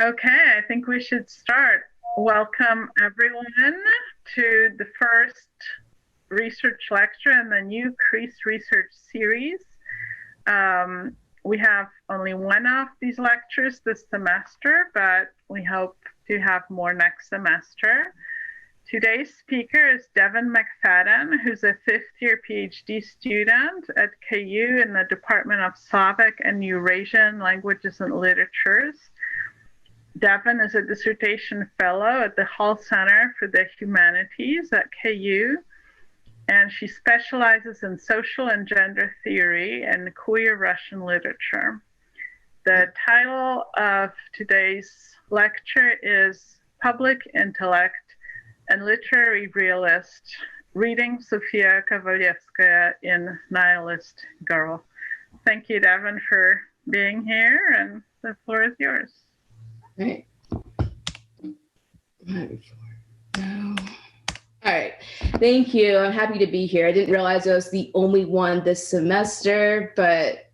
Okay, I think we should start. Welcome everyone to the first research lecture in the new CREES research series. We have only one of these lectures this semester, but we hope to have more next semester. Today's speaker is Devin McFadden, who's a fifth-year PhD student at KU in the Department of Slavic and Eurasian Languages and Literatures. Devin is a dissertation fellow at the Hall Center for the Humanities at KU, and she specializes in social and gender theory and queer Russian literature. The title of today's lecture is Public Intellect and Literary Realist, reading Sofya Kovalevskaya in Nihilist Girl. Thank you, Devin, for being here, and the floor is yours. Right. All right. Thank you. I'm happy to be here. I didn't realize I was the only one this semester, but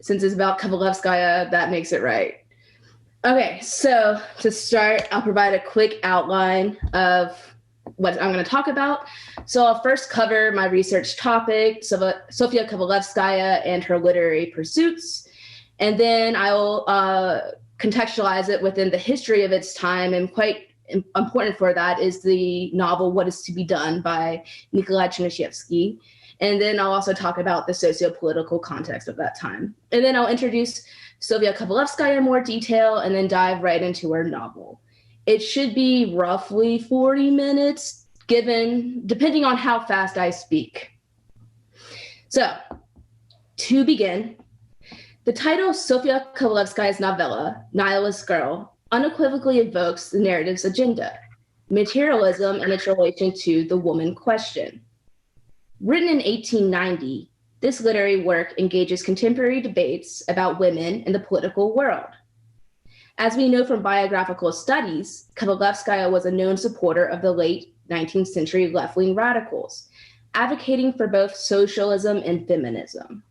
since it's about Kovalevskaya, that makes it right. Okay, so to start, I'll provide a quick outline of what I'm going to talk about. So I'll first cover my research topic, Sofya Kovalevskaya and her literary pursuits, and then I'll contextualize it within the history of its time, and quite important for that is the novel What Is to Be Done by Nikolai Chernyshevsky. And then I'll also talk about the socio-political context of that time. And then I'll introduce Sofya Kovalevskaya in more detail and then dive right into her novel. It should be roughly 40 minutes, depending on how fast I speak. So, to begin, the title Sofya Kovalevskaya's novella, Nihilist Girl, unequivocally evokes the narrative's agenda, materialism and its relation to the woman question. Written in 1890, this literary work engages contemporary debates about women in the political world. As we know from biographical studies, Kovalevskaya was a known supporter of the late 19th century left-wing radicals, advocating for both socialism and feminism.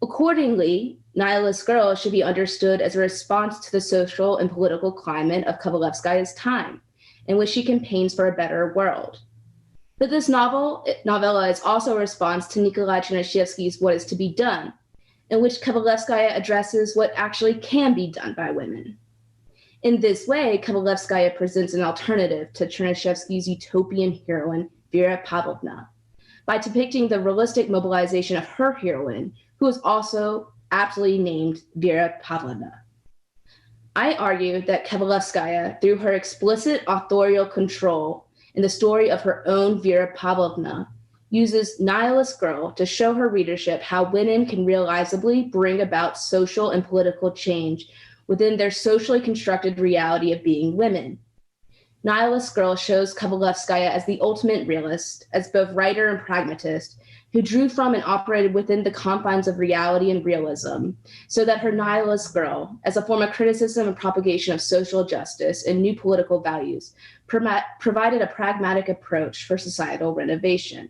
Accordingly, Nihilist Girl should be understood as a response to the social and political climate of Kovalevskaya's time, in which she campaigns for a better world. But this novella is also a response to Nikolai Chernyshevsky's What Is to Be Done, in which Kovalevskaya addresses what actually can be done by women. In this way, Kovalevskaya presents an alternative to Chernyshevsky's utopian heroine, Vera Pavlovna, by depicting the realistic mobilization of her heroine, who is also aptly named Vera Pavlovna. I argue that Kovalevskaya, through her explicit authorial control in the story of her own Vera Pavlovna, uses Nihilist Girl to show her readership how women can realizably bring about social and political change within their socially constructed reality of being women. Nihilist Girl shows Kovalevskaya as the ultimate realist, as both writer and pragmatist, who drew from and operated within the confines of reality and realism, so that her Nihilist Girl, as a form of criticism and propagation of social justice and new political values, provided a pragmatic approach for societal renovation.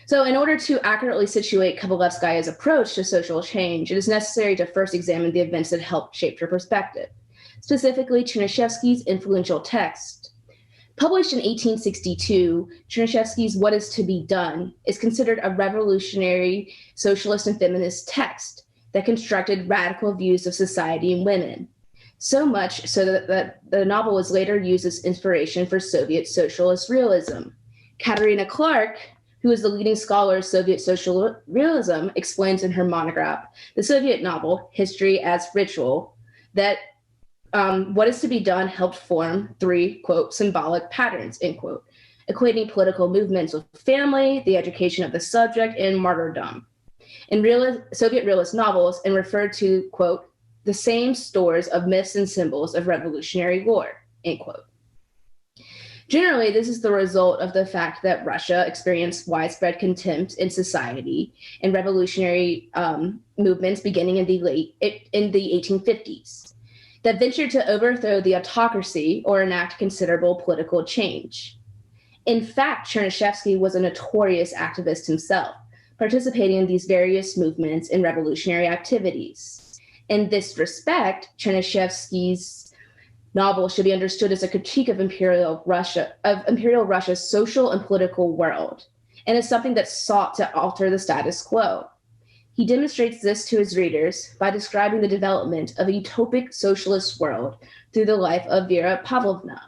So in order to accurately situate Kovalevskaya's approach to social change, it is necessary to first examine the events that helped shape her perspective, specifically Chernyshevsky's influential text. Published in 1862, Chernyshevsky's What Is to Be Done is considered a revolutionary socialist and feminist text that constructed radical views of society and women. So much so that the novel was later used as inspiration for Soviet socialist realism. Katerina Clark, who is the leading scholar of Soviet social realism, explains in her monograph, The Soviet Novel, History as Ritual, that What Is to Be Done helped form three, quote, symbolic patterns, end quote, equating political movements with family, the education of the subject, and martyrdom. In Soviet realist novels, and referred to, quote, the same stores of myths and symbols of revolutionary lore, end quote. Generally, this is the result of the fact that Russia experienced widespread contempt in society and revolutionary movements beginning in the 1850s that ventured to overthrow the autocracy or enact considerable political change. In fact, Chernyshevsky was a notorious activist himself, participating in these various movements and revolutionary activities. In this respect, Chernyshevsky's novel should be understood as a critique of Imperial Russia's social and political world, and as something that sought to alter the status quo. He demonstrates this to his readers by describing the development of a utopic socialist world through the life of Vera Pavlovna.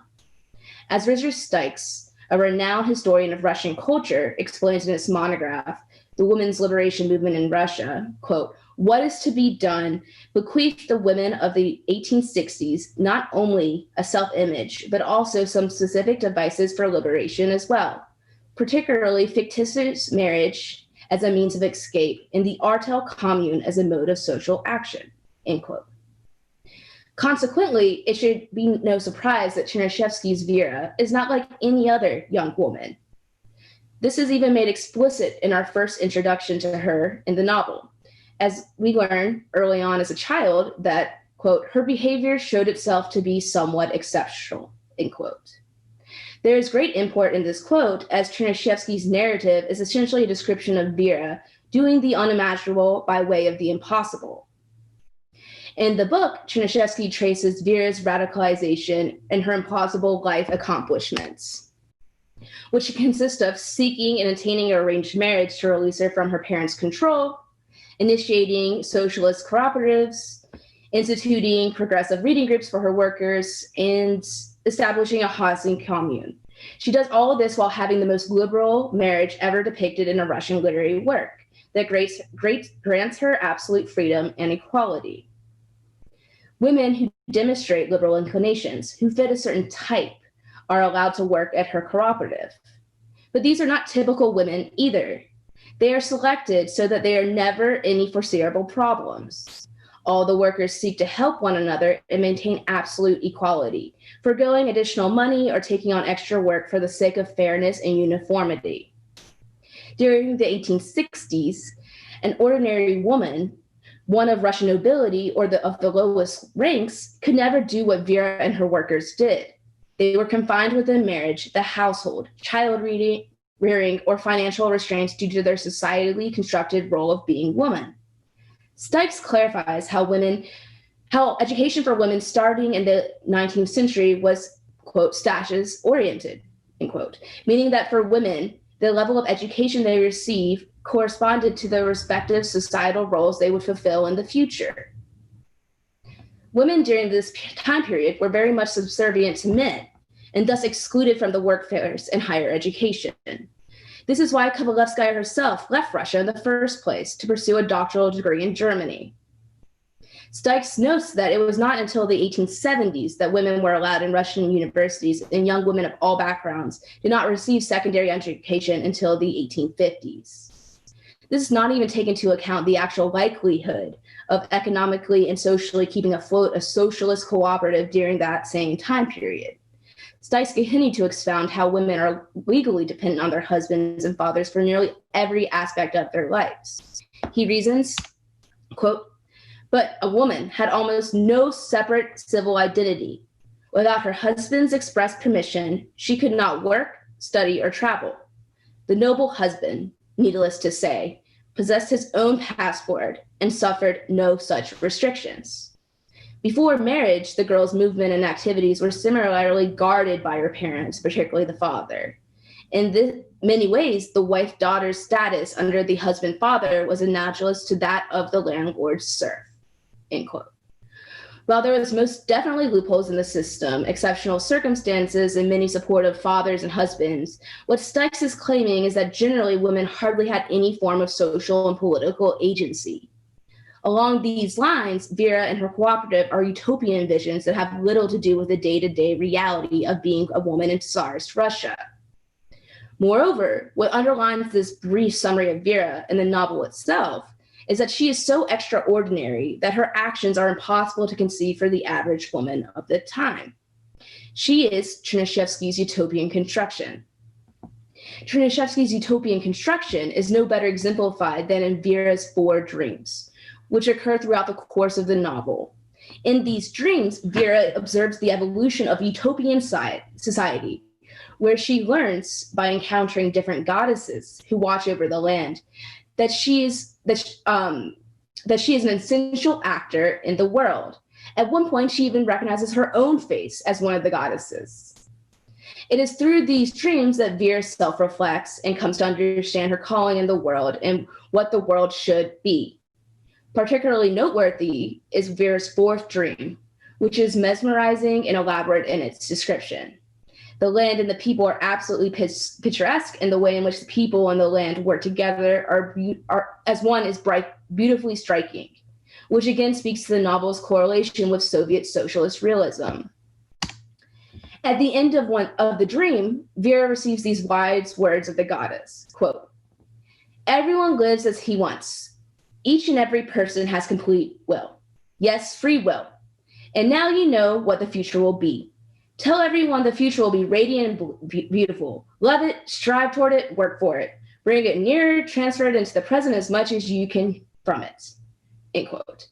As Richard Stykes, a renowned historian of Russian culture, explains in his monograph, The Women's Liberation Movement in Russia, quote, "What is to be done bequeathed the women of the 1860s not only a self-image, but also some specific devices for liberation as well, particularly fictitious marriage as a means of escape and the Artel commune as a mode of social action," end quote. Consequently, it should be no surprise that Chernyshevsky's Vera is not like any other young woman. This is even made explicit in our first introduction to her in the novel, as we learn early on as a child that, quote, "her behavior showed itself to be somewhat exceptional," end quote. There is great import in this quote, as Chernyshevsky's narrative is essentially a description of Vera doing the unimaginable by way of the impossible. In the book, Chernyshevsky traces Vera's radicalization and her impossible life accomplishments, which consist of seeking and attaining an arranged marriage to release her from her parents' control, initiating socialist cooperatives, instituting progressive reading groups for her workers, and establishing a housing commune. She does all of this while having the most liberal marriage ever depicted in a Russian literary work that grants her absolute freedom and equality. Women who demonstrate liberal inclinations, who fit a certain type, are allowed to work at her cooperative. But these are not typical women either. They are selected so that there are never any foreseeable problems. All the workers seek to help one another and maintain absolute equality, forgoing additional money or taking on extra work for the sake of fairness and uniformity. During the 1860s, an ordinary woman, one of Russian nobility or of the lowest ranks, could never do what Vera and her workers did. They were confined within marriage, the household, child rearing, or financial restraints due to their societally constructed role of being woman. Stykes clarifies how education for women starting in the 19th century was, quote, "stashes oriented," end quote, meaning that for women, the level of education they receive corresponded to their respective societal roles they would fulfill in the future. Women during this time period were very much subservient to men and thus excluded from the workforce and higher education. This is why Kovalevskaya herself left Russia in the first place to pursue a doctoral degree in Germany. Stykes notes that it was not until the 1870s that women were allowed in Russian universities, and young women of all backgrounds did not receive secondary education until the 1850s. This does not even take into account the actual likelihood of economically and socially keeping afloat a socialist cooperative during that same time period. Stykes continued to expound how women are legally dependent on their husbands and fathers for nearly every aspect of their lives. He reasons, quote, "But a woman had almost no separate civil identity. Without her husband's express permission, she could not work, study, or travel. The noble husband, needless to say, possessed his own passport and suffered no such restrictions. Before marriage, the girl's movement and activities were similarly guarded by her parents, particularly the father. In many ways, the wife-daughter's status under the husband-father was analogous to that of the landlord's serf," end quote. While there was most definitely loopholes in the system, exceptional circumstances, and many supportive fathers and husbands, what Stykes is claiming is that generally women hardly had any form of social and political agency. Along these lines, Vera and her cooperative are utopian visions that have little to do with the day-to-day reality of being a woman in Tsarist Russia. Moreover, what underlines this brief summary of Vera in the novel itself is that she is so extraordinary that her actions are impossible to conceive for the average woman of the time. She is Chernyshevsky's utopian construction. Chernyshevsky's utopian construction is no better exemplified than in Vera's 4 dreams, which occur throughout the course of the novel. In these dreams, Vera observes the evolution of utopian society, where she learns by encountering different goddesses who watch over the land that that she is an essential actor in the world. At one point, she even recognizes her own face as one of the goddesses. It is through these dreams that Vera self-reflects and comes to understand her calling in the world and what the world should be. Particularly noteworthy is Vera's fourth dream, which is mesmerizing and elaborate in its description. The land and the people are absolutely picturesque, and the way in which the people and the land work together are as one is beautifully striking, which again speaks to the novel's correlation with Soviet socialist realism. At the end of the dream, Vera receives these wise words of the goddess, quote, "Everyone lives as he wants. Each and every person has complete will. Yes, free will. And now you know what the future will be. Tell everyone the future will be radiant and beautiful. Love it, strive toward it, work for it. Bring it nearer, transfer it into the present as much as you can from it." End quote.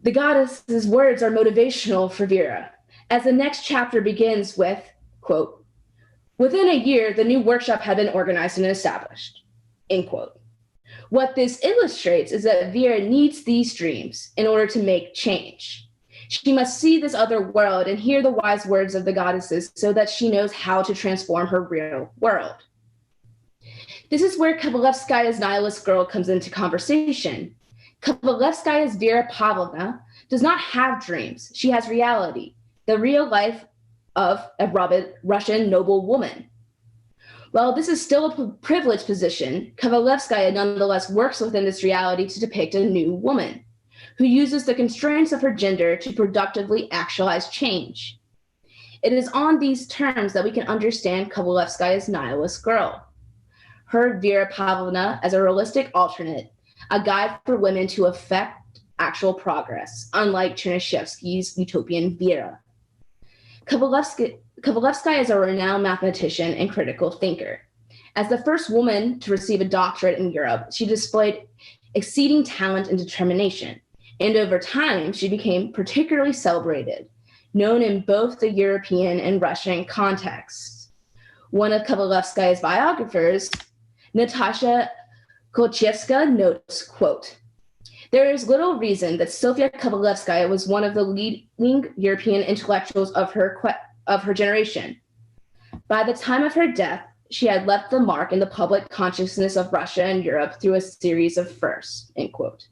The goddess's words are motivational for Vera, as the next chapter begins with, quote, "Within a year, the new workshop had been organized and established." End quote. What this illustrates is that Vera needs these dreams in order to make change. She must see this other world and hear the wise words of the goddesses so that she knows how to transform her real world. This is where Kovalevskaya's Nihilist Girl comes into conversation. Kovalevskaya's Vera Pavlovna does not have dreams. She has reality, the real life of a Russian noble woman. While this is still a privileged position, Kovalevskaya nonetheless works within this reality to depict a new woman who uses the constraints of her gender to productively actualize change. It is on these terms that we can understand Kovalevskaya's Nihilist Girl. Her Vera Pavlovna as a realistic alternate, a guide for women to effect actual progress, unlike Chernyshevsky's utopian Vera. Kovalevskaya is a renowned mathematician and critical thinker. As the first woman to receive a doctorate in Europe, she displayed exceeding talent and determination. And over time, she became particularly celebrated, known in both the European and Russian contexts. One of Kovalevskaya's biographers, Natasha Kolchevska, notes, quote, "There is little reason that Sofya Kovalevskaya was one of the leading European intellectuals of her generation. By the time of her death, she had left the mark in the public consciousness of Russia and Europe through a series of firsts," end quote.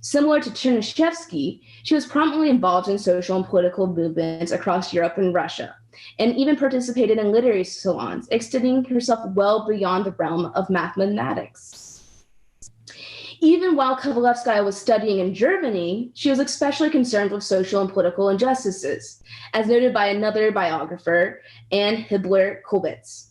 Similar to Chernyshevsky, she was prominently involved in social and political movements across Europe and Russia, and even participated in literary salons, extending herself well beyond the realm of mathematics. Even while Kovalevskaya was studying in Germany, she was especially concerned with social and political injustices, as noted by another biographer, Anne Hibler-Kolbitz.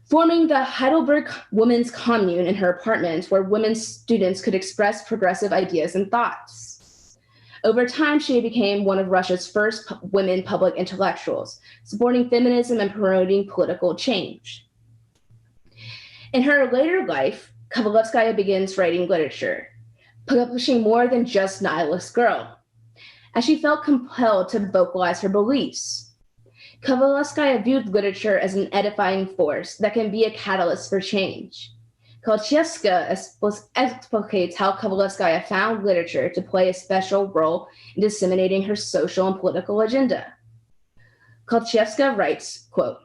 Forming the Heidelberg Women's Commune in her apartment, where women students could express progressive ideas and thoughts. Over time, she became one of Russia's first women public intellectuals, supporting feminism and promoting political change. In her later life, Kovalevskaya begins writing literature, publishing more than just Nihilist Girl, as she felt compelled to vocalize her beliefs. Kovalevskaya viewed literature as an edifying force that can be a catalyst for change. Kolchevska explicates how Kovalevskaya found literature to play a special role in disseminating her social and political agenda. Kolchevska writes, quote,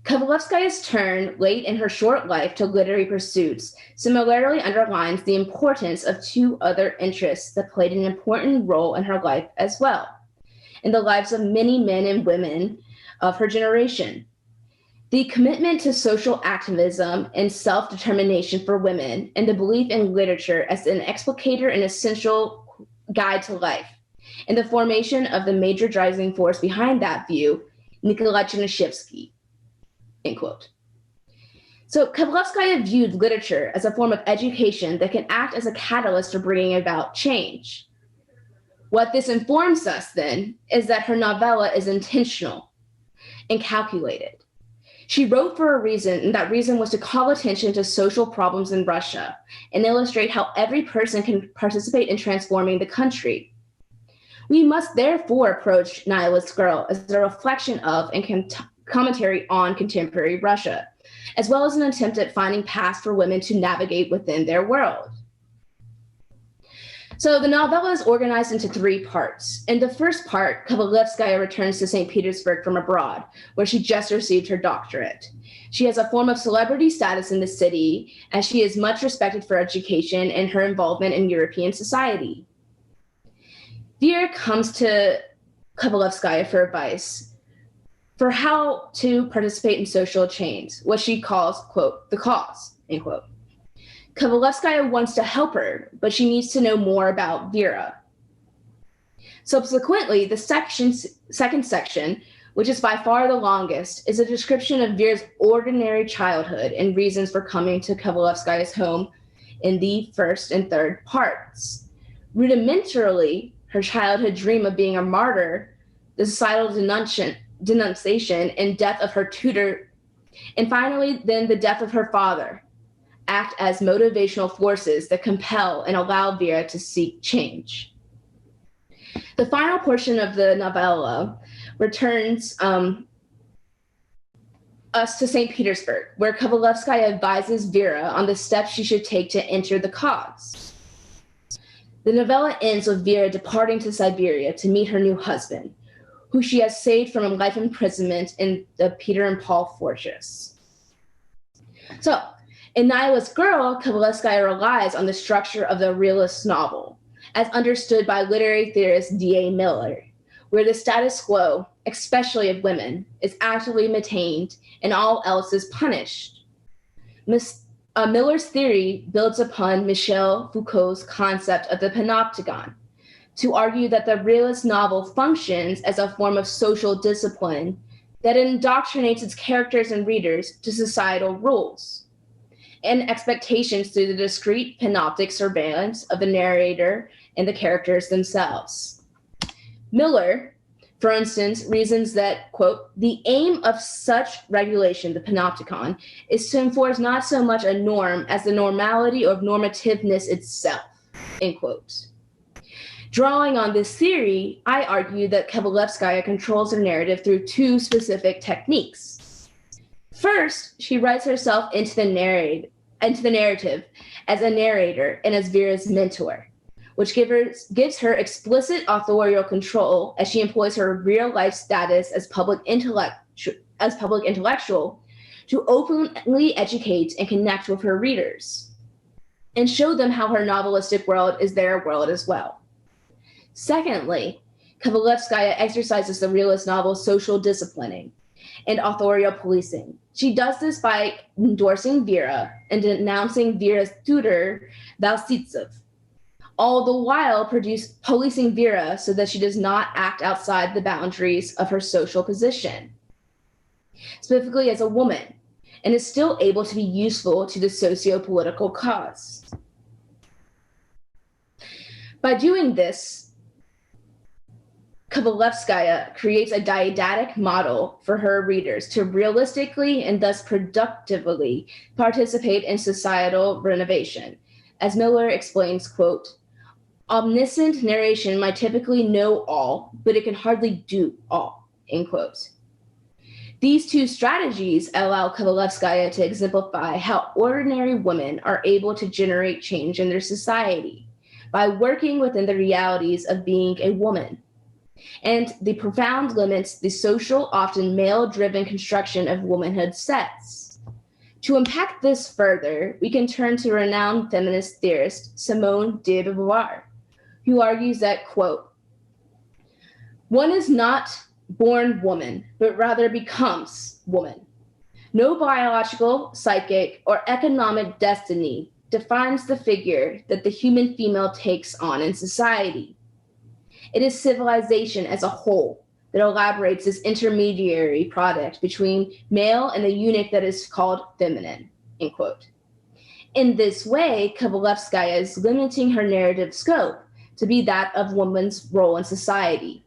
"Kovalevskaya's turn late in her short life to literary pursuits similarly underlines the importance of two other interests that played an important role in her life as well, in the lives of many men and women of her generation. The commitment to social activism and self-determination for women, and the belief in literature as an explicator and essential guide to life, and the formation of the major driving force behind that view, Nikolai Chernyshevsky," end quote. So Kovalevskaya viewed literature as a form of education that can act as a catalyst for bringing about change. What this informs us, then, is that her novella is intentional and calculated. She wrote for a reason, and that reason was to call attention to social problems in Russia and illustrate how every person can participate in transforming the country. We must therefore approach Nihilist Girl as a reflection of and commentary on contemporary Russia, as well as an attempt at finding paths for women to navigate within their world. So the novella is organized into 3 parts. In the first part, Kovalevskaya returns to St. Petersburg from abroad, where she just received her doctorate. She has a form of celebrity status in the city, as she is much respected for education and her involvement in European society. Vera comes to Kovalevskaya for advice for how to participate in social change, what she calls, quote, the cause, end quote. Kovalevskaya wants to help her, but she needs to know more about Vera. Subsequently, the second section, which is by far the longest, is a description of Vera's ordinary childhood and reasons for coming to Kovalevskaya's home in the first and third parts. Rudimentarily, her childhood dream of being a martyr, the societal denunciation and death of her tutor, and finally, then the death of her father, act as motivational forces that compel and allow Vera to seek change. The final portion of the novella returns us to St. Petersburg, where Kovalevskaya advises Vera on the steps she should take to enter the cause. The novella ends with Vera departing to Siberia to meet her new husband, who she has saved from a life imprisonment in the Peter and Paul fortress. So, in Nihilist Girl, Kovalevskaya relies on the structure of the realist novel, as understood by literary theorist D.A. Miller, where the status quo, especially of women, is actively maintained and all else is punished. Miller's theory builds upon Michel Foucault's concept of the panopticon, to argue that the realist novel functions as a form of social discipline that indoctrinates its characters and readers to societal rules and expectations through the discrete panoptic surveillance of the narrator and the characters themselves. Miller, for instance, reasons that, quote, the aim of such regulation, the panopticon, is to enforce not so much a norm as the normality of normativeness itself, end quote. Drawing on this theory, I argue that Kovalevskaya controls her narrative through 2 specific techniques. First, she writes herself into the narrative as a narrator and as Vera's mentor, which gives her explicit authorial control as she employs her real-life status as public intellectual to openly educate and connect with her readers and show them how her novelistic world is their world as well. Secondly, Kovalevskaya exercises the realist novel's social disciplining and authorial policing. She does this by endorsing Vera and denouncing Vera's tutor, VASILTSEV'S, all the while policing Vera so that she does not act outside the boundaries of her social position, specifically as a woman, and is still able to be useful to the socio-political cause. By doing this, Kovalevskaya creates a didactic model for her readers to realistically and thus productively participate in societal renovation. As Miller explains, quote, omniscient narration might typically know all, but it can hardly do all, end quote. These 2 strategies allow Kovalevskaya to exemplify how ordinary women are able to generate change in their society by working within the realities of being a woman, and the profound limits the social, often male-driven construction of womanhood sets. To unpack this further, we can turn to renowned feminist theorist Simone de Beauvoir, who argues that, quote, one is not born woman, but rather becomes woman. No biological, psychic, or economic destiny defines the figure that the human female takes on in society. It is civilization as a whole that elaborates this intermediary product between male and the unit that is called feminine, end quote. In this way, Kovalevskaya is limiting her narrative scope to be that of woman's role in society.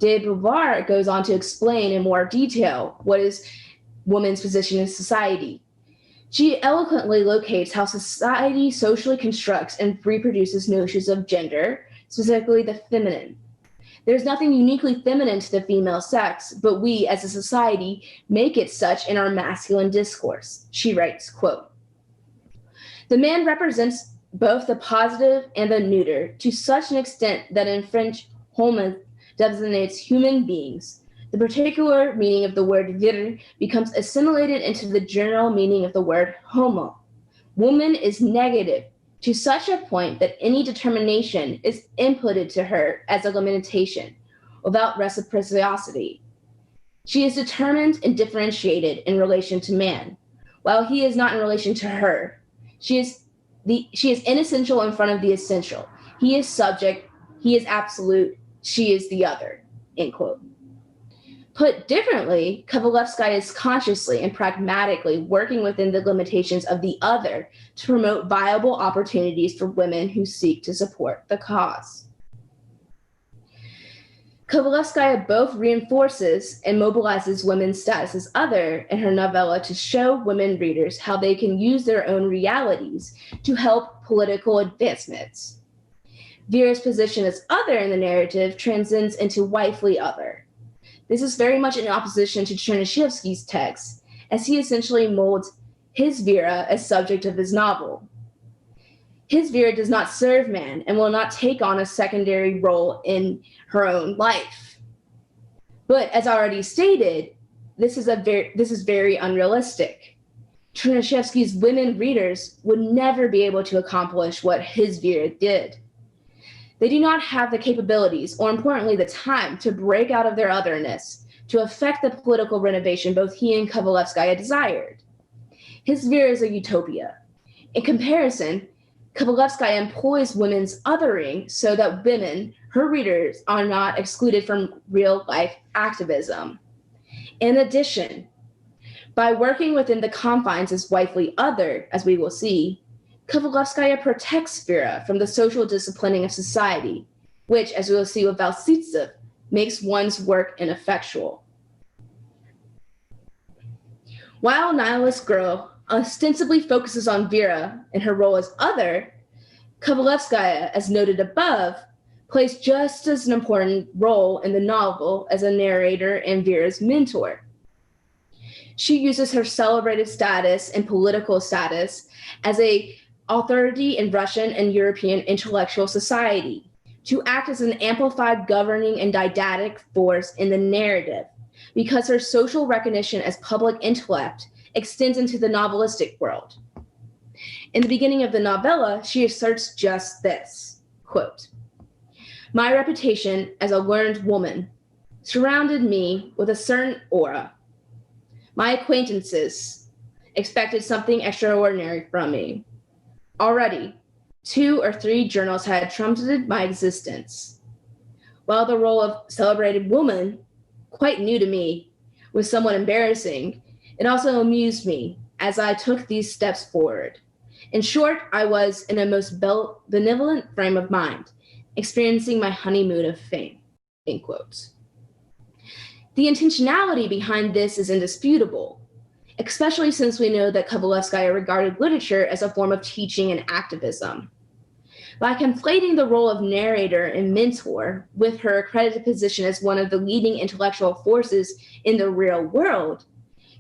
De Beauvoir goes on to explain in more detail what is woman's position in society. She eloquently locates how society socially constructs and reproduces notions of gender, specifically the feminine. There's nothing uniquely feminine to the female sex, but we as a society make it such in our masculine discourse. She writes, quote, the man represents both the positive and the neuter to such an extent that in French, homme designates human beings. The particular meaning of the word vir becomes assimilated into the general meaning of the word homo. Woman is negative to such a point that any determination is inputted to her as a limitation without reciprocity. She is determined and differentiated in relation to man, while he is not in relation to her. She is inessential in front of the essential. He is subject, he is absolute, she is the other, end quote. Put differently, Kovalevskaya is consciously and pragmatically working within the limitations of the other to promote viable opportunities for women who seek to support the cause. Kovalevskaya both reinforces and mobilizes women's status as other in her novella to show women readers how they can use their own realities to help political advancements. Vera's position as other in the narrative transcends into wifely other. This is very much in opposition to Chernyshevsky's text, as he essentially molds his Vera as subject of his novel. His Vera does not serve man and will not take on a secondary role in her own life. But as already stated, this is very unrealistic. Chernyshevsky's women readers would never be able to accomplish what his Vera did. They do not have the capabilities, or importantly, the time to break out of their otherness, to effect the political renovation both he and Kovalevskaya desired. His Vera is a utopia. In comparison, Kovalevskaya employs women's othering so that women, her readers, are not excluded from real-life activism. In addition, by working within the confines as wifely other, as we will see, Kovalevskaya protects Vera from the social disciplining of society, which, as we will see with VASILTSEV'S, makes one's work ineffectual. While Nihilist Girl ostensibly focuses on Vera and her role as other, Kovalevskaya, as noted above, plays just as an important role in the novel as a narrator and Vera's mentor. She uses her celebrated status and political status as an authority in Russian and European intellectual society to act as an amplified governing and didactic force in the narrative, because her social recognition as public intellect extends into the novelistic world. In the beginning of the novella, she asserts just this, quote, "My reputation as a learned woman surrounded me with a certain aura. My acquaintances expected something extraordinary from me. Already, 2 or 3 journals had trumpeted my existence. While the role of celebrated woman, quite new to me, was somewhat embarrassing, it also amused me as I took these steps forward. In short, I was in a most benevolent frame of mind, experiencing my honeymoon of fame," end quote. The intentionality behind this is indisputable, especially since we know that Kovalevskaya regarded literature as a form of teaching and activism. By conflating the role of narrator and mentor with her accredited position as one of the leading intellectual forces in the real world,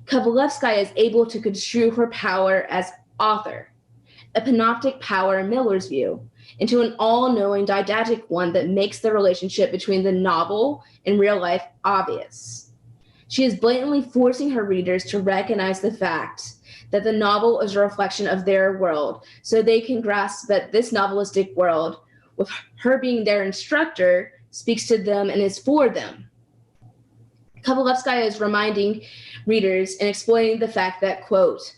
Kovalevskaya is able to construe her power as author, a panoptic power in Miller's view, into an all-knowing didactic one that makes the relationship between the novel and real life obvious. She is blatantly forcing her readers to recognize the fact that the novel is a reflection of their world, so they can grasp that this novelistic world, with her being their instructor, speaks to them and is for them. Kovalevskaya is reminding readers and exploiting the fact that, quote,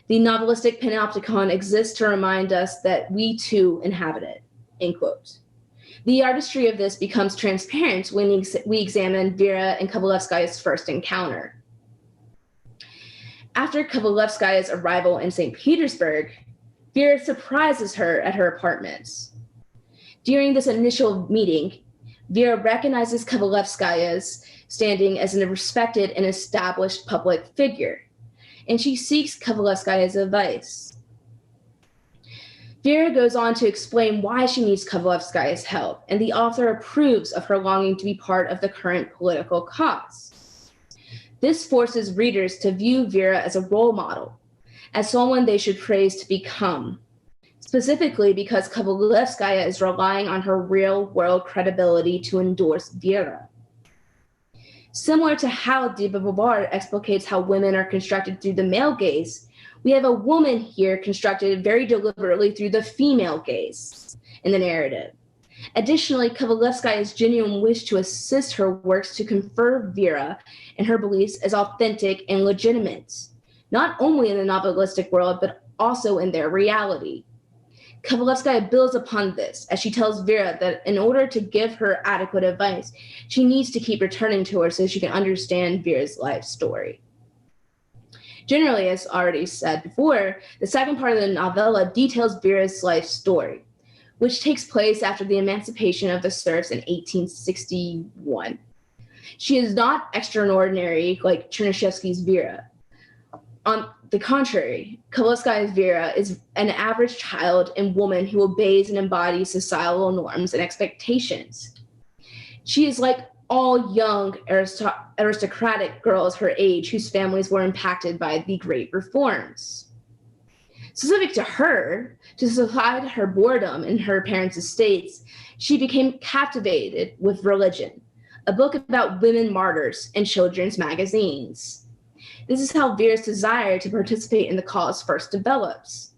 "The novelistic panopticon exists to remind us that we too inhabit it," end quote. The artistry of this becomes transparent when we examine Vera and Kovalevskaya's first encounter. After Kovalevskaya's arrival in St. Petersburg, Vera surprises her at her apartment. During this initial meeting, Vera recognizes Kovalevskaya's standing as a respected and established public figure, and she seeks Kovalevskaya's advice. Vera goes on to explain why she needs Kovalevskaya's help, and the author approves of her longing to be part of the current political cause. This forces readers to view Vera as a role model, as someone they should praise to become. specifically because Kovalevskaya is relying on her real-world credibility to endorse Vera. Similar to how de Beauvoir explicates how women are constructed through the male gaze, we have a woman here constructed very deliberately through the female gaze in the narrative. Additionally, Kovalevskaya's genuine wish to assist her works to confer Vera and her beliefs as authentic and legitimate, not only in the novelistic world, but also in their reality. Kovalevskaya builds upon this as she tells Vera that in order to give her adequate advice, she needs to keep returning to her so she can understand Vera's life story. Generally, as already said before, the second part of the novella details Vera's life story, which takes place after the emancipation of the serfs in 1861. She is not extraordinary like Chernyshevsky's Vera. On the contrary, Kovalevskaya's Vera is an average child and woman who obeys and embodies societal norms and expectations. She is like all young aristocratic girls her age whose families were impacted by the Great Reforms. Specific to her, to supply her boredom in her parents' estates, she became captivated with Religion, a book about women martyrs in children's magazines. This is how Vera's desire to participate in the cause first develops.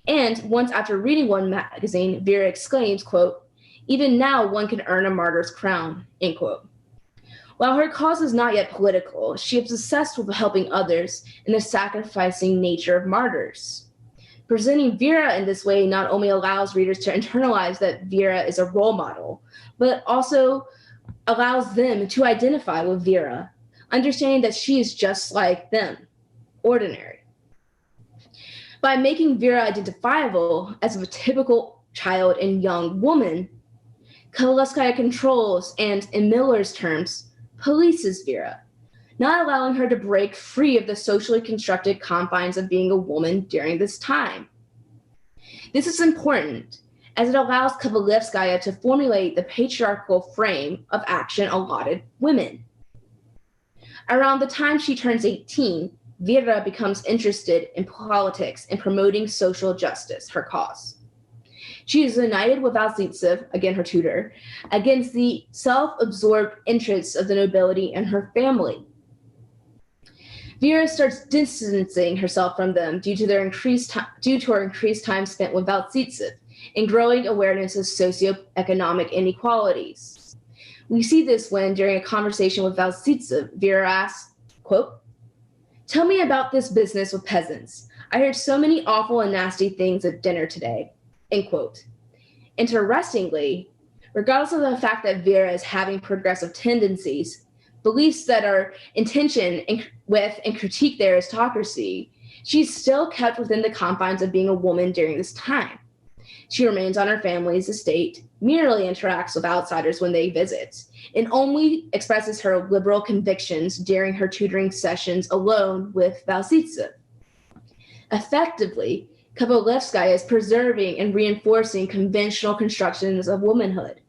And once after reading one magazine, Vera exclaims, quote, "Even now one can earn a martyr's crown," end quote. While her cause is not yet political, she is obsessed with helping others and the sacrificing nature of martyrs. Presenting Vera in this way not only allows readers to internalize that Vera is a role model, but also allows them to identify with Vera, understanding that she is just like them, ordinary. By making Vera identifiable as a typical child and young woman, Kovalevskaya controls and, in Miller's terms, polices Vera, not allowing her to break free of the socially constructed confines of being a woman during this time. This is important, as it allows Kovalevskaya to formulate the patriarchal frame of action allotted women. Around the time she turns 18, Vera becomes interested in politics and promoting social justice, her cause. She is united with VASILTSEV, again her tutor, against the self-absorbed interests of the nobility and her family. Vera starts distancing herself from them due to her increased time spent with VASILTSEV and growing awareness of socioeconomic inequalities. We see this when, during a conversation with VASILTSEV, Vera asks, quote, "Tell me about this business with peasants. I heard so many awful and nasty things at dinner today," end quote. Interestingly, regardless of the fact that Vera is having progressive tendencies, beliefs that are in tension with and critique the aristocracy, she's still kept within the confines of being a woman during this time. She remains on her family's estate, merely interacts with outsiders when they visit, and only expresses her liberal convictions during her tutoring sessions alone with VASILTSEV. Effectively, Kovalevskaya is preserving and reinforcing conventional constructions of womanhood,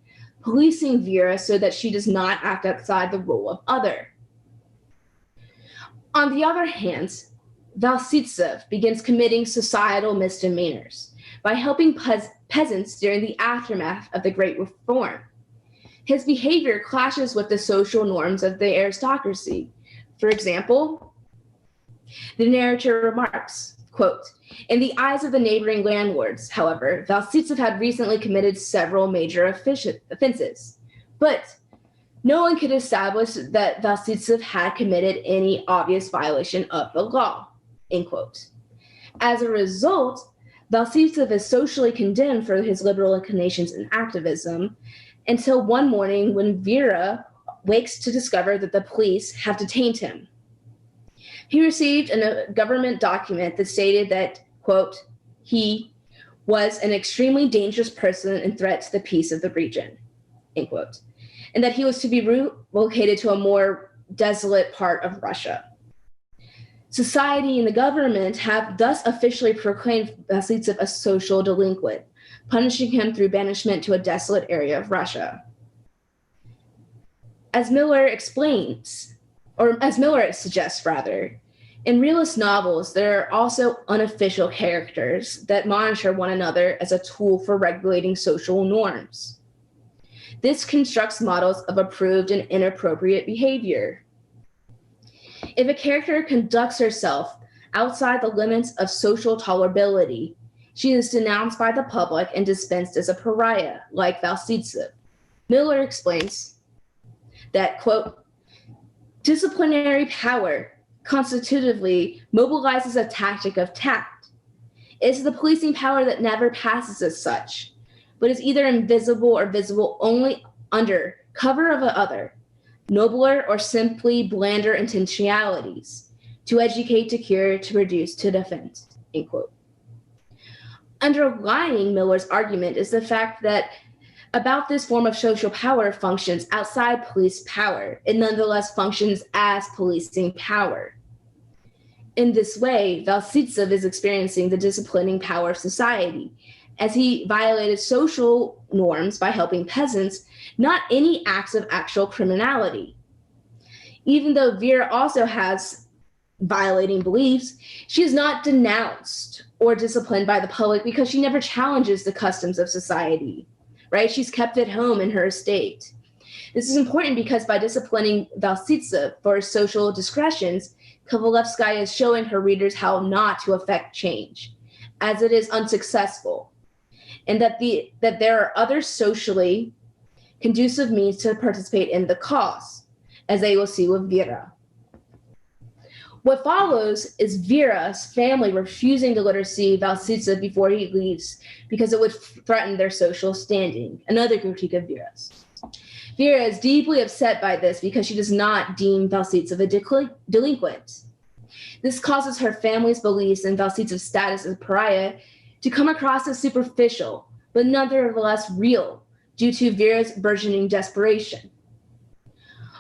policing Vera so that she does not act outside the role of other. On the other hand, VASILTSEV begins committing societal misdemeanors by helping peasants during the aftermath of the Great Reform. His behavior clashes with the social norms of the aristocracy. For example, the narrator remarks, quote, "In the eyes of the neighboring landlords, however, VASILTSEV had recently committed several major offenses, but no one could establish that VASILTSEV had committed any obvious violation of the law," end quote. As a result, VASILTSEV is socially condemned for his liberal inclinations and activism until one morning when Vera wakes to discover that the police have detained him. He received a government document that stated that, quote, he was an extremely dangerous person and threat to the peace of the region, end quote, and that he was to be relocated to a more desolate part of Russia. Society and the government have thus officially proclaimed VASILTSEV a social delinquent, punishing him through banishment to a desolate area of Russia. As Miller explains, or as Miller suggests rather, In realist novels, there are also unofficial characters that monitor one another as a tool for regulating social norms. This constructs models of approved and inappropriate behavior. If a character conducts herself outside the limits of social tolerability, she is denounced by the public and dispensed as a pariah, like VASILTSEV'S. Miller explains that, quote, disciplinary power constitutively mobilizes a tactic of tact. It's the policing power that never passes as such, but is either invisible or visible only under cover of the other, nobler or simply blander intentionalities, to educate, to cure, to reduce, to defend, end quote. Underlying Miller's argument is the fact that about this form of social power functions outside police power. It nonetheless functions as policing power. In this way, VASILTSEV is experiencing the disciplining power of society, as he violated social norms by helping peasants, not any acts of actual criminality. Even though Vera also has violating beliefs, she is not denounced or disciplined by the public because she never challenges the customs of society. Right? She's kept at home in her estate. This is important because by disciplining VASILTSEV for her social discretions, Kovalevskaya is showing her readers how not to affect change, as it is unsuccessful, and that there are other socially conducive means to participate in the cause, as they will see with Vera. What follows is Vera's family refusing to let her see VASILTSEV before he leaves because it would threaten their social standing, another critique of Vera's. Vera is deeply upset by this because she does not deem VASILTSEV a delinquent. This causes her family's beliefs in VASILTSEV's status as a pariah to come across as superficial, but nonetheless real, due to Vera's burgeoning desperation.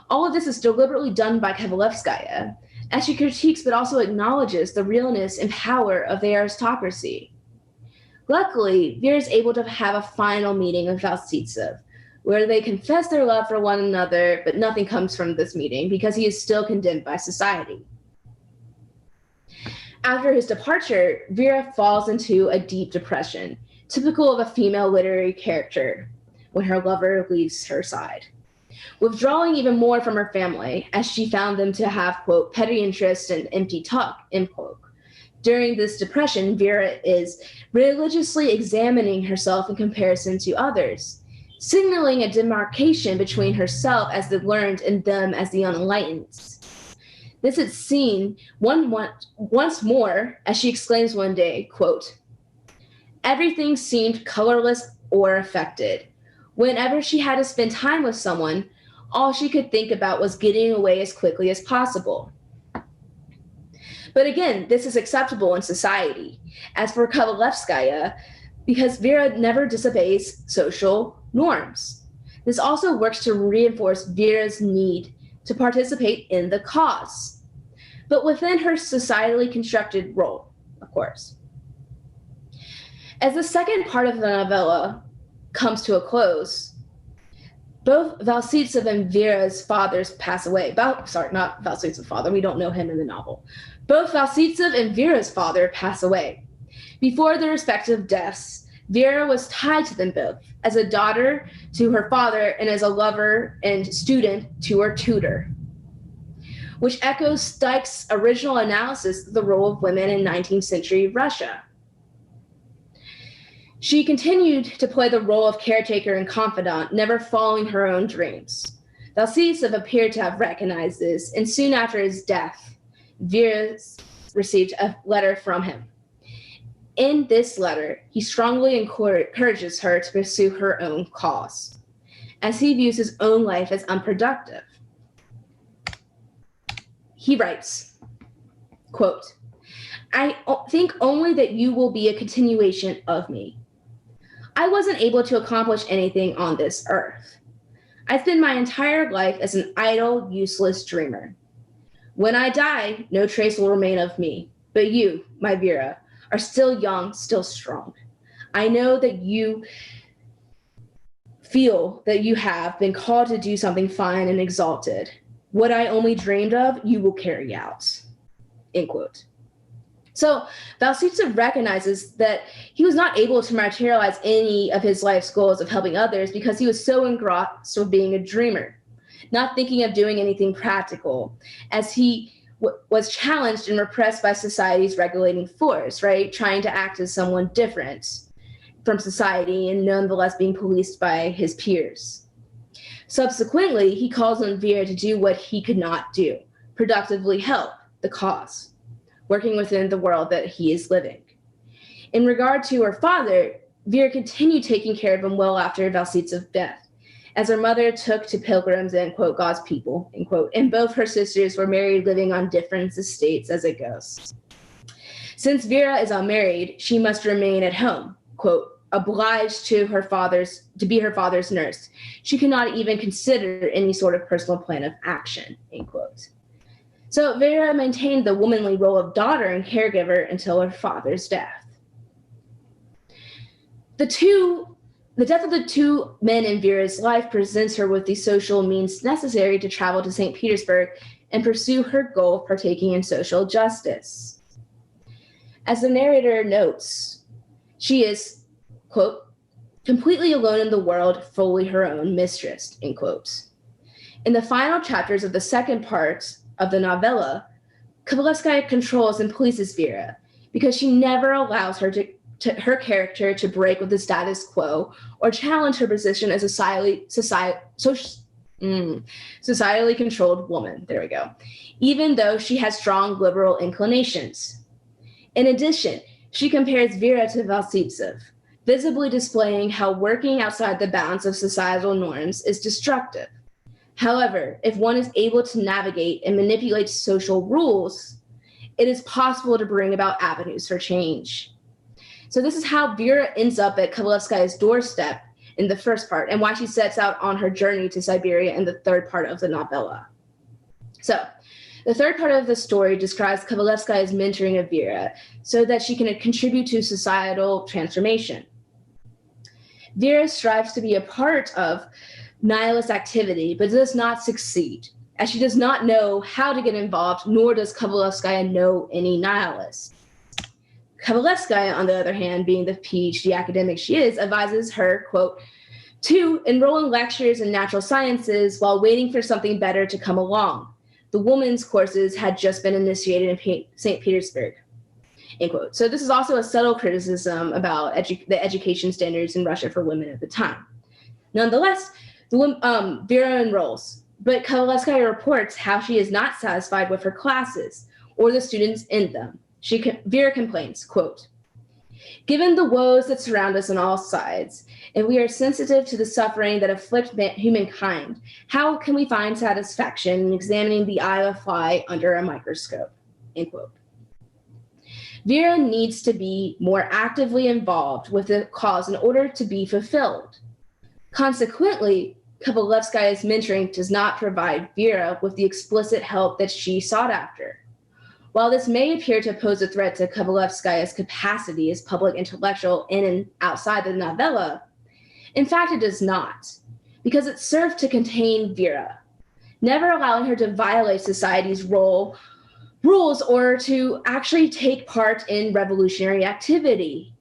All of this is deliberately done by Kovalevskaya, as she critiques but also acknowledges the realness and power of the aristocracy. Luckily, Vera is able to have a final meeting with VASILTSEV, where they confess their love for one another, but nothing comes from this meeting because he is still condemned by society. After his departure, Vera falls into a deep depression, typical of a female literary character when her lover leaves her side, withdrawing even more from her family, as she found them to have, quote, petty interests and empty talk, end quote. During this depression, Vera is religiously examining herself in comparison to others, signaling a demarcation between herself as the learned and them as the unenlightened. This is seen once more as she exclaims one day, quote, everything seemed colorless or affected. Whenever she had to spend time with someone, all she could think about was getting away as quickly as possible. But again, this is acceptable in society. As for Kovalevskaya, because Vera never disobeys social norms. This also works to reinforce Vera's need to participate in the cause, but within her societally constructed role, of course. As the second part of the novella comes to a close, both VASILTSEV and Vera's fathers pass away. Not VASILTSEV's father, we don't know him in the novel. Both VASILTSEV and Vera's father pass away. Before their respective deaths, Vera was tied to them both, as a daughter to her father and as a lover and student to her tutor, which echoes Steich's original analysis of the role of women in 19th century Russia. She continued to play the role of caretaker and confidant, never following her own dreams. VASILTSEV appeared to have recognized this, and soon after his death, Vera received a letter from him. In this letter, he strongly encourages her to pursue her own cause, as he views his own life as unproductive. He writes, quote, I think only that you will be a continuation of me. I wasn't able to accomplish anything on this earth. I spent my entire life as an idle, useless dreamer. When I die, no trace will remain of me, but you, my Vera, are still young, still strong. I know that you feel that you have been called to do something fine and exalted. What I only dreamed of, you will carry out. end quote. So VASILTSEV recognizes that he was not able to materialize any of his life's goals of helping others because he was so engrossed with being a dreamer, not thinking of doing anything practical, as he was challenged and repressed by society's regulating force, right? Trying to act as someone different from society and nonetheless being policed by his peers. Subsequently, he calls on Vera to do what he could not do, productively help the cause, working within the world that he is living. In regard to her father, Vera continued taking care of him well after VASILTSEV'S death, as her mother took to pilgrims and, quote, God's people, end quote, and both her sisters were married, living on different estates as it goes. Since Vera is unmarried, she must remain at home, quote, obliged to be her father's nurse. She cannot even consider any sort of personal plan of action, end quote. So Vera maintained the womanly role of daughter and caregiver until her father's death. The death of the two men in Vera's life presents her with the social means necessary to travel to St. Petersburg and pursue her goal of partaking in social justice. As the narrator notes, she is, quote, completely alone in the world, fully her own mistress, end quote. In the final chapters of the second part of the novella, Kovalevskaya controls and polices Vera because she never allows her character to break with the status quo or challenge her position as a societally controlled woman. There we go. Even though she has strong liberal inclinations. In addition, she compares Vera to VASILTSEV, visibly displaying how working outside the bounds of societal norms is destructive. However, if one is able to navigate and manipulate social rules, it is possible to bring about avenues for change. So this is how Vera ends up at Kovalevskaya's doorstep in the first part, and why she sets out on her journey to Siberia in the third part of the novella. So the third part of the story describes Kovalevskaya's mentoring of Vera so that she can contribute to societal transformation. Vera strives to be a part of nihilist activity, but does not succeed, as she does not know how to get involved, nor does Kovalevskaya know any nihilists. Kovalevskaya, on the other hand, being the PhD academic she is, advises her, quote, to enroll in lectures in natural sciences while waiting for something better to come along. The women's courses had just been initiated in St. Petersburg, end quote. So this is also a subtle criticism about the education standards in Russia for women at the time. Nonetheless, Vera enrolls, but Kovalevskaya reports how she is not satisfied with her classes or the students in them. Vera complains, quote, given the woes that surround us on all sides, and we are sensitive to the suffering that afflict humankind, how can we find satisfaction in examining the eye of a fly under a microscope, end quote. Vera needs to be more actively involved with the cause in order to be fulfilled. Consequently, Kovalevskaya's mentoring does not provide Vera with the explicit help that she sought after. While this may appear to pose a threat to Kovalevskaya's capacity as public intellectual in and outside the novella, in fact it does not, because it served to contain Vera, never allowing her to violate society's rules or to actually take part in revolutionary activity.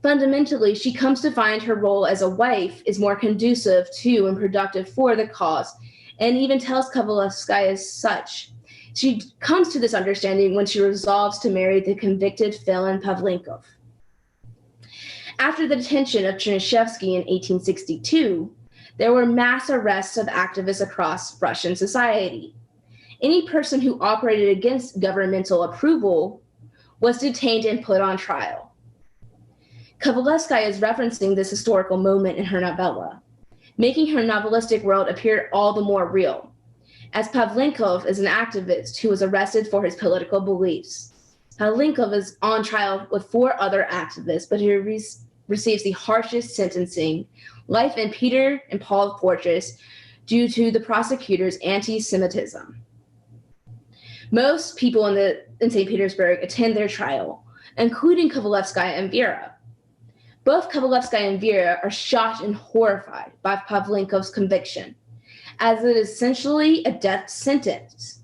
Fundamentally, she comes to find her role as a wife is more conducive to and productive for the cause, and even tells Kovalevskaya as such. She comes to this understanding when she resolves to marry the convicted felon Pavlovna. After the detention of Chernyshevsky in 1862, there were mass arrests of activists across Russian society. Any person who operated against governmental approval was detained and put on trial. Kovalevskaya is referencing this historical moment in her novella, making her novelistic world appear all the more real, as Pavlenkov is an activist who was arrested for his political beliefs. Pavlenkov is on trial with 4 other activists, but he receives the harshest sentencing, life in Peter and Paul fortress, due to the prosecutor's anti-Semitism. Most people in St. Petersburg attend their trial, including Kovalevskaya and Vera. Both Kovalevskaya and Vera are shocked and horrified by Pavlenkov's conviction, as it is essentially a death sentence.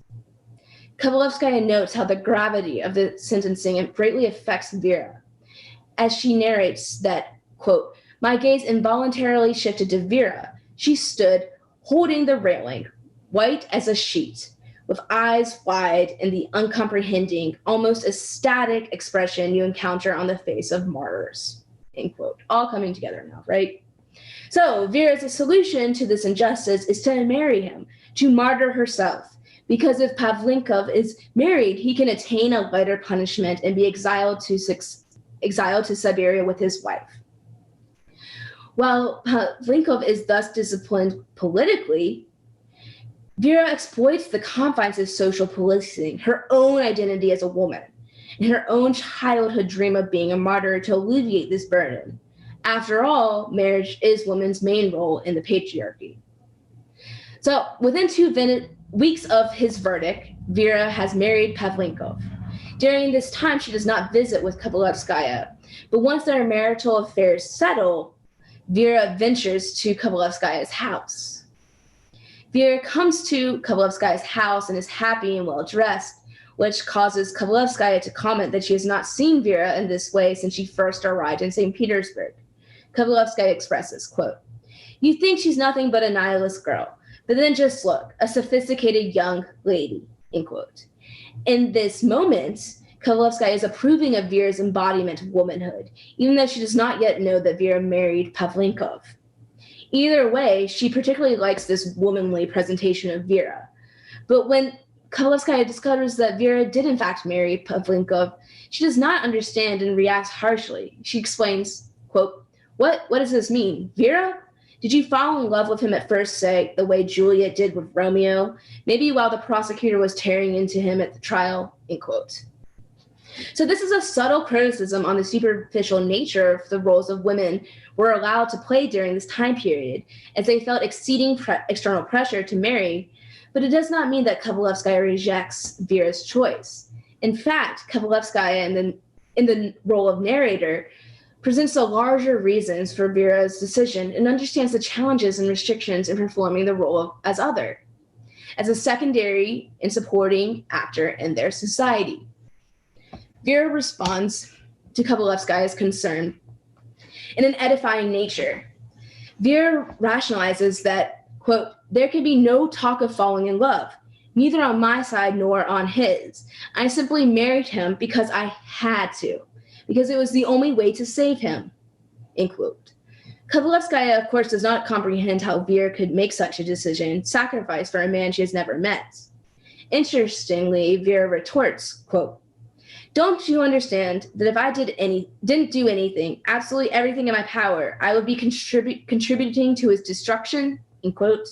Kovalevskaya notes how the gravity of the sentencing greatly affects Vera, as she narrates that, quote, "My gaze involuntarily shifted to Vera. She stood holding the railing, white as a sheet, with eyes wide and the uncomprehending, almost ecstatic expression you encounter on the face of martyrs," end quote. All coming together now, right? So Vera's solution to this injustice is to marry him, to martyr herself, because if Pavlinkov is married, he can attain a lighter punishment and be exiled to Siberia with his wife. While Pavlinkov is thus disciplined politically, Vera exploits the confines of social policing, her own identity as a woman, and her own childhood dream of being a martyr to alleviate this burden. After all, marriage is women's main role in the patriarchy. So within 2 weeks of his verdict, Vera has married Pavlinkov. During this time, she does not visit with Kovalevskaya, but once their marital affairs settle, Vera ventures to Kovalevskaya's house. Vera comes to Kovalevskaya's house and is happy and well-dressed, which causes Kovalevskaya to comment that she has not seen Vera in this way since she first arrived in St. Petersburg. Kovalevskaya expresses, quote, "You think she's nothing but a nihilist girl, but then just look, a sophisticated young lady," end quote. In this moment, Kovalevskaya is approving of Vera's embodiment of womanhood, even though she does not yet know that Vera married Pavlinkov. Either way, she particularly likes this womanly presentation of Vera. But when Kovalevskaya discovers that Vera did in fact marry Pavlinkov, she does not understand and reacts harshly. She explains, quote, What does this mean? Vera? Did you fall in love with him at first sight the way Juliet did with Romeo? Maybe while the prosecutor was tearing into him at the trial," end quote. So this is a subtle criticism on the superficial nature of the roles of women were allowed to play during this time period, as they felt exceeding external pressure to marry, but it does not mean that Kovalevskaya rejects Vera's choice. In fact, Kovalevskaya, in the role of narrator, presents the larger reasons for Vera's decision and understands the challenges and restrictions in performing the role as other, as a secondary and supporting actor in their society. Vera responds to Kovalevskaya's concern in an edifying nature. Vera rationalizes that, quote, "There can be no talk of falling in love, neither on my side nor on his. I simply married him because I had to, because it was the only way to save him," end quote. Kovalevskaya, of course, does not comprehend how Vera could make such a decision, sacrifice for a man she has never met. Interestingly, Vera retorts, quote, "Don't you understand that if I didn't do anything, absolutely everything in my power, I would be contributing to his destruction," end quote.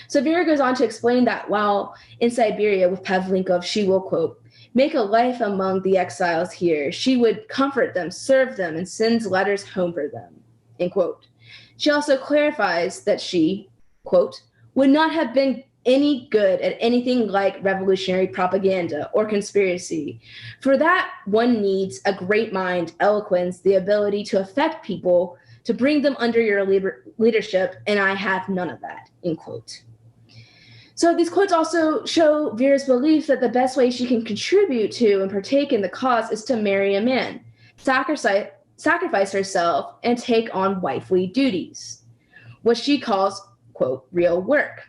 So Vera goes on to explain that while in Siberia with Pavlinkov, she will, quote, "make a life among the exiles here. She would comfort them, serve them, and sends letters home for them," end quote. She also clarifies that she, quote, "would not have been any good at anything like revolutionary propaganda or conspiracy. For that, one needs a great mind, eloquence, the ability to affect people, to bring them under your leadership, and I have none of that," end quote. So these quotes also show Vera's belief that the best way she can contribute to and partake in the cause is to marry a man, sacrifice herself, and take on wifely duties, what she calls, quote, "real work."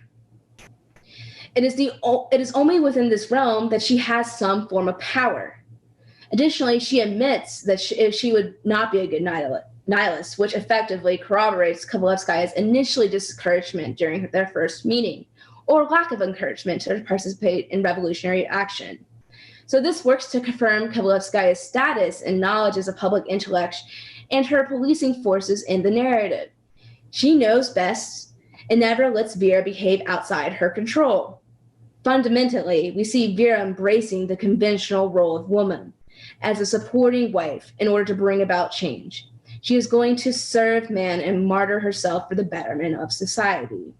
It is only within this realm that she has some form of power. Additionally, she admits that she would not be a good nihilist, which effectively corroborates Kovalevskaya's initially discouragement during their first meeting, or lack of encouragement to participate in revolutionary action. So this works to confirm Kovalevskaya's status and knowledge as a public intellect and her policing forces in the narrative. She knows best and never lets Vera behave outside her control. Fundamentally, we see Vera embracing the conventional role of woman as a supporting wife in order to bring about change. She is going to serve man and martyr herself for the betterment of society.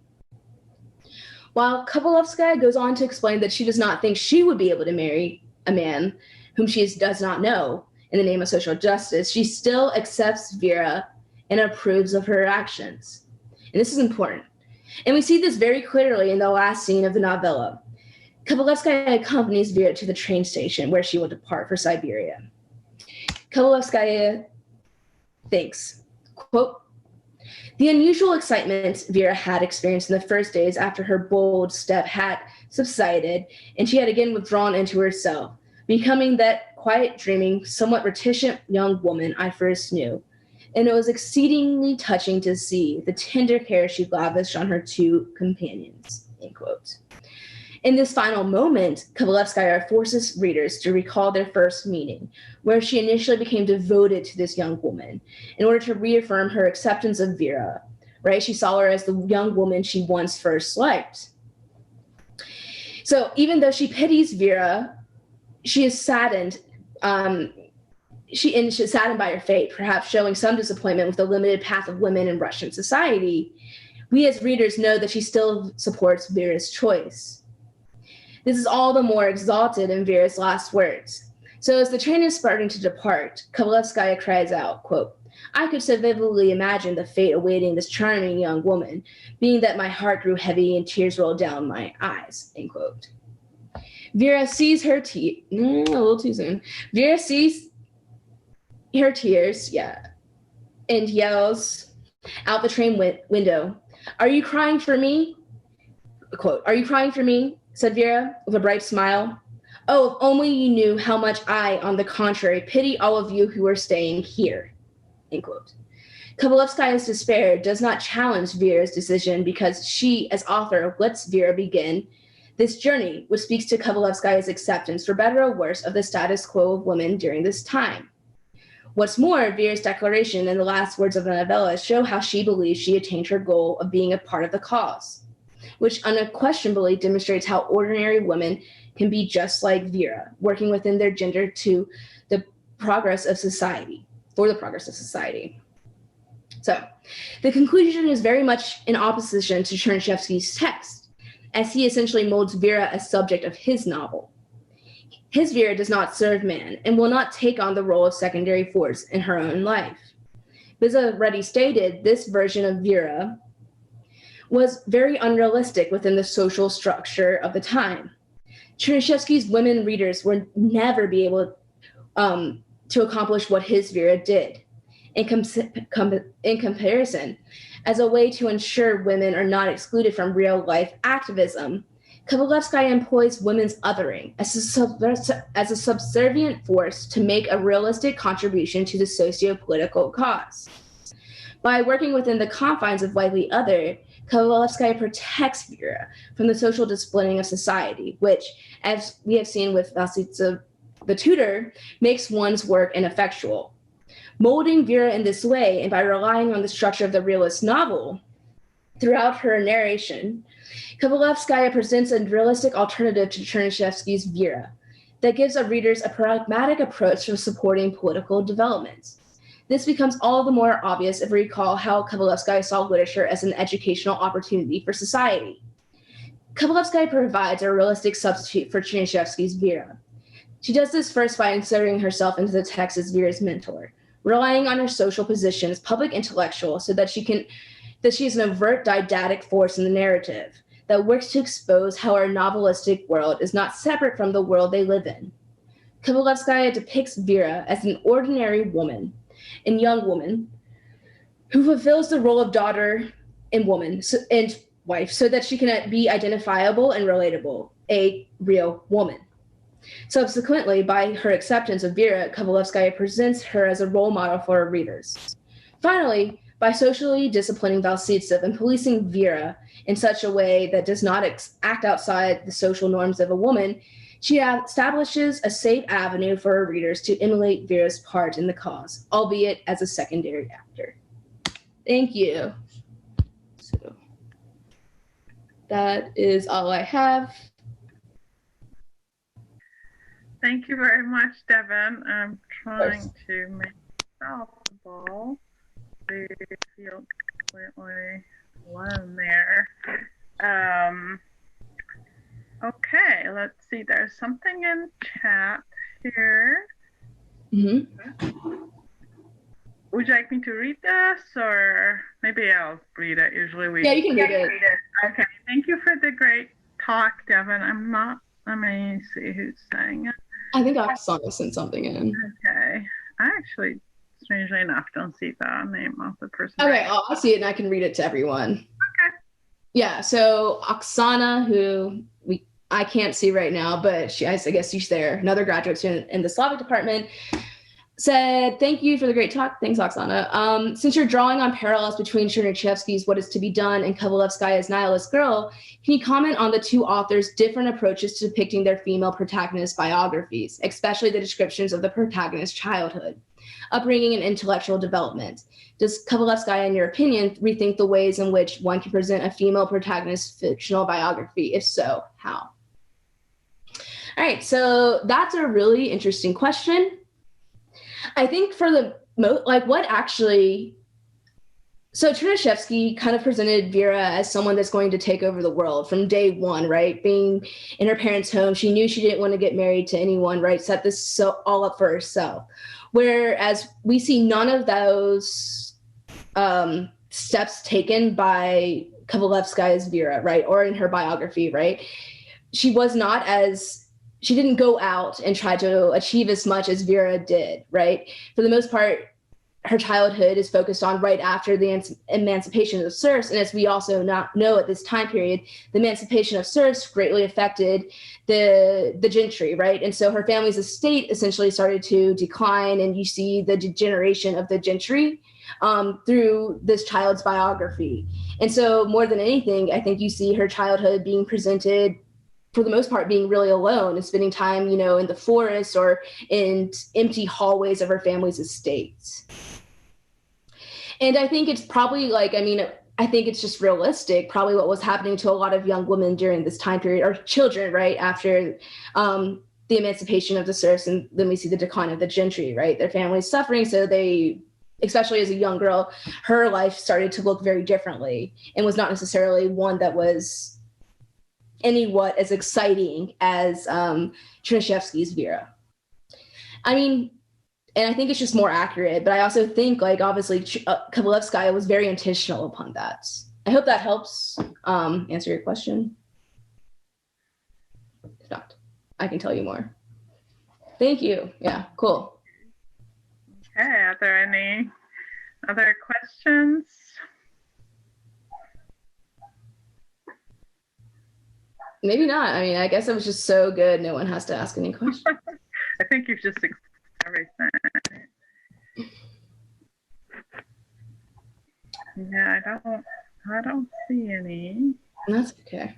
While Kovalevskaya goes on to explain that she does not think she would be able to marry a man whom she does not know in the name of social justice, she still accepts Vera and approves of her actions. And this is important. And we see this very clearly in the last scene of the novella. Kovalevskaya accompanies Vera to the train station where she will depart for Siberia. Kovalevskaya thinks, quote, "The unusual excitement Vera had experienced in the first days after her bold step had subsided, and she had again withdrawn into herself, becoming that quiet, dreaming, somewhat reticent young woman I first knew. And it was exceedingly touching to see the tender care she lavished on her two companions," end quote. In this final moment, Kovalevskaya forces readers to recall their first meeting, where she initially became devoted to this young woman in order to reaffirm her acceptance of Vera, right? She saw her as the young woman she once first liked. So even though she pities Vera, she is saddened. She's saddened by her fate, perhaps showing some disappointment with the limited path of women in Russian society. We as readers know that she still supports Vera's choice. This is all the more exalted in Vera's last words. So as the train is starting to depart, Kovalevskaya cries out, quote, "I could so vividly imagine the fate awaiting this charming young woman, being that my heart grew heavy and tears rolled down my eyes," end quote. Vera sees her a little too soon. Vera sees her tears, and yells out the train window, "Are you crying for me?" Quote, "Are you crying for me?" said Vera with a bright smile. "Oh, if only you knew how much I, on the contrary, pity all of you who are staying here," end quote. Kovalevskaya's despair does not challenge Vera's decision because she, as author, lets Vera begin this journey, which speaks to Kovalevskaya's acceptance, for better or worse, of the status quo of women during this time. What's more, Vera's declaration and the last words of the novella show how she believes she attained her goal of being a part of the cause, which unquestionably demonstrates how ordinary women can be just like Vera, working within their gender to the progress of society, for the progress of society. So, the conclusion is very much in opposition to Chernyshevsky's text, as he essentially molds Vera as subject of his novel. His Vera does not serve man and will not take on the role of secondary force in her own life. But as already stated, this version of Vera was very unrealistic within the social structure of the time. Chernyshevsky's women readers would never be able to accomplish what his Vera did. In comparison, as a way to ensure women are not excluded from real-life activism, Kovalevskaya employs women's othering as a subservient force to make a realistic contribution to the socio-political cause. By working within the confines of likely other, Kovalevskaya protects Vera from the social disciplining of society, which, as we have seen with VASILTSEV'S The Tutor, makes one's work ineffectual. Molding Vera in this way, and by relying on the structure of the realist novel throughout her narration, Kovalevskaya presents a realistic alternative to Chernyshevsky's Vera that gives our readers a pragmatic approach to supporting political developments. This becomes all the more obvious if we recall how Kovalevskaya saw literature as an educational opportunity for society. Kovalevskaya provides a realistic substitute for Chernyshevsky's Vera. She does this first by inserting herself into the text as Vera's mentor, relying on her social position as public intellectual so that she is an overt didactic force in the narrative that works to expose how our novelistic world is not separate from the world they live in. Kovalevskaya depicts Vera as an ordinary woman and young woman who fulfills the role of daughter and woman and wife so that she can be identifiable and relatable, a real woman. Subsequently, by her acceptance of Vera, Kovalevskaya presents her as a role model for her readers. Finally, by socially disciplining VASILTSEV and policing Vera in such a way that does not act outside the social norms of a woman, she establishes a safe avenue for her readers to emulate Vera's part in the cause, albeit as a secondary actor. Thank you. So that is all I have. Thank you very much, Devin. I'm trying to make myself visible. I feel completely alone there. Okay, let's see. There's something in chat here. Would you like me to read this, or maybe I'll read it? Usually we. Yeah, you can read it. Okay. Thank you for the great talk, Devin. I'm not Let me see who's saying it. I think Oksana sent something in. Okay. I actually, strangely enough, don't see the name of the person. Okay, I'll see it and I can read it to everyone. Okay. Yeah, so Oksana, who I can't see right now, but I guess she's there, another graduate student in the Slavic department, said, thank you for the great talk. Thanks, Oksana. Since you're drawing on parallels between Chernyshevsky's What Is to Be Done and Kovalevskaya's Nihilist Girl, can you comment on the two authors' different approaches to depicting their female protagonist biographies, especially the descriptions of the protagonist's childhood, upbringing, and intellectual development? Does Kovalevskaya, in your opinion, rethink the ways in which one can present a female protagonist's fictional biography? If so, how? All right, so that's a really interesting question. I think for the so Chernyshevsky kind of presented Vera as someone that's going to take over the world from day one, right? Being in her parents' home, she knew she didn't want to get married to anyone, right? Set this all up for herself. Whereas we see none of those steps taken by Kovalevskaya's Vera, right? Or in her biography, right? She didn't go out and try to achieve as much as Vera did, right? For the most part, her childhood is focused on right after the emancipation of the serfs. And as we also know at this time period, the emancipation of serfs greatly affected the gentry, right? And so her family's estate essentially started to decline, and you see the degeneration of the gentry through this child's biography. And so more than anything, I think you see her childhood being presented for the most part being really alone and spending time, in the forest or in empty hallways of her family's estates. And I think it's probably I think it's just realistic, probably what was happening to a lot of young women during this time period, or children, right, after the emancipation of the serfs, and then we see the decline of the gentry, right? Their family's suffering, so they, especially as a young girl, her life started to look very differently and was not necessarily one that was as exciting as Chernyshevsky's Vera. And I think it's just more accurate, but I also think obviously Kovalevskaya was very intentional upon that. I hope that helps answer your question. If not, I can tell you more. Thank you. Yeah, cool. Okay, are there any other questions? Maybe not. I guess it was just so good, no one has to ask any questions. I think you've just explained everything. Yeah, I don't see any. That's okay.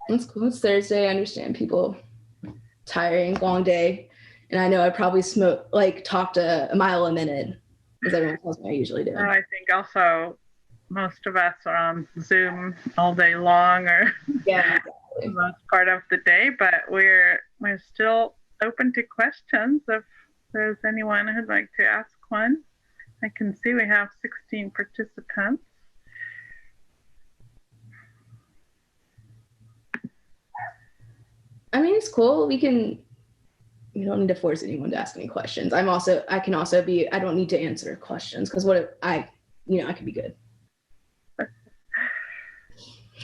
That's cool. It's Thursday. I understand people tiring, long day. And I know I probably talked a mile a minute, as everyone tells me I usually do. I think also most of us are on Zoom all day long, or the most part of the day, but we're still open to questions if there's anyone who'd like to ask one. I can see we have 16 participants. It's cool. We don't need to force anyone to ask any questions. I don't need to answer questions, because I can be good.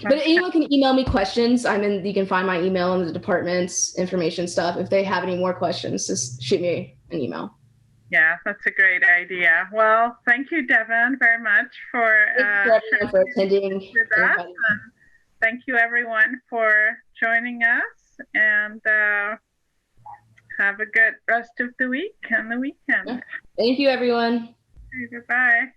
But anyone can email me questions. You can find my email in the department's information stuff. If they have any more questions, just shoot me an email. Yeah, that's a great idea. Well, thank you, Devin, very much for attending. With us. And thank you, everyone, for joining us. And have a good rest of the week and the weekend. Thank you, everyone. Goodbye.